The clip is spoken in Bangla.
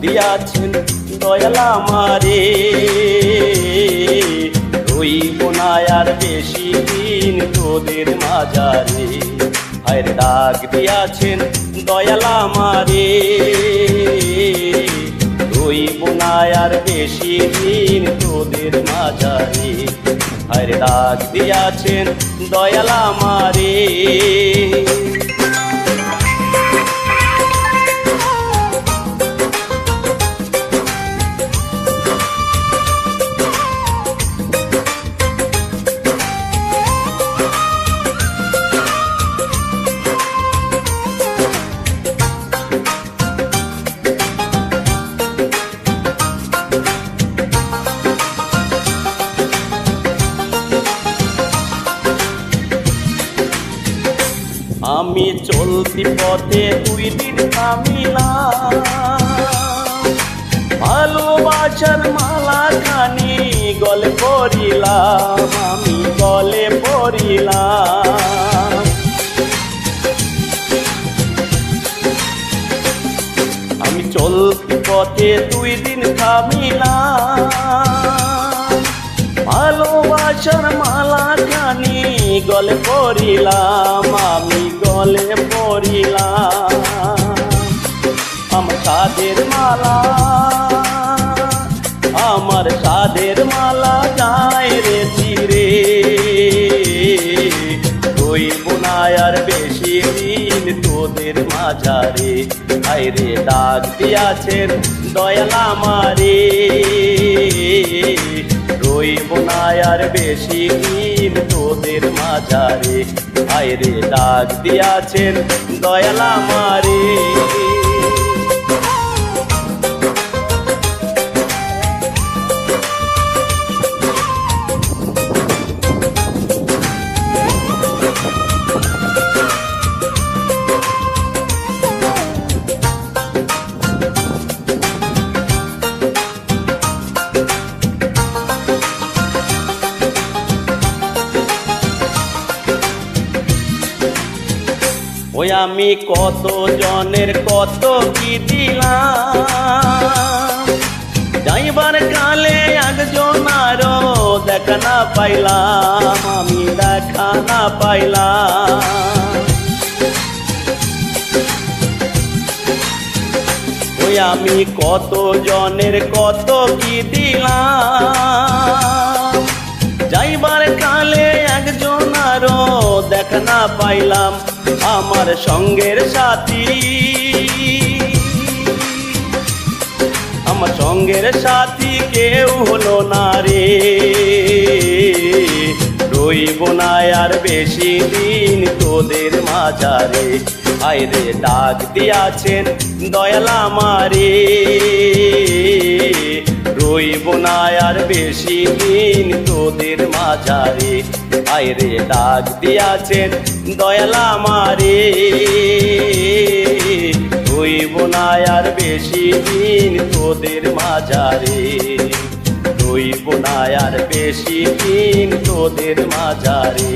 দিয়াছেন দয়াল আমারে, রইব না আর বেশি দিন তোদের মাঝারে। হায়রে ডাক দিয়াছেন দয়াল আমারে, রইব না আর বেশি দিন তোদের মাঝারে। হায়রে ডাক দিয়াছেন দয়াল আমারে। আমি চলতি পথে 2 দিন থামিলাম, ভালোবাসার মালা খানি গলে পরিলাম, আমি গলে পরিলাম। আমি চলতি পথে 2 দিন থামিলাম, ভালোবাসার মালা খানি গলে পরিলাম, আমি গলে পরিলাম। আমার সাধের মালা, আমার সাধের মালা যায় রে চিরে, রইব না আর বেশি দিন তোদের মাঝারে। হায়রে ডাক দিয়াছেন দয়াল আমারে, রইব না আর বেশি দিন তোদের মাঝারে। হায়রে ডাক দিয়াছেন দয়াল আমারে। ওই আমি কত জনের কত কি দিলাম, যাইবার কালে একজন আরো দেখা না পাইলাম, আমি দেখা না পাইলাম। ওই আমি কত জনের কত কি দিলাম, যাইবার কালে একজন আরো দেখা না পাইলাম। আমার সঙ্গের সাথী, আমার সঙ্গের সাথী কেউ হলো না রে, রইব না আর বেশি দিন তোদের মাঝারে। হায়রে ডাক দিয়াছেন দয়াল আমারে, রইব না আর বেশি দিন তোদের মাঝারে। হায়রে ডাক দিয়াছেন দয়াল আমারে, রইব না আর বেশি দিন তোদের মাঝারে, রইব না আর বেশি দিন তোদের মাঝারে।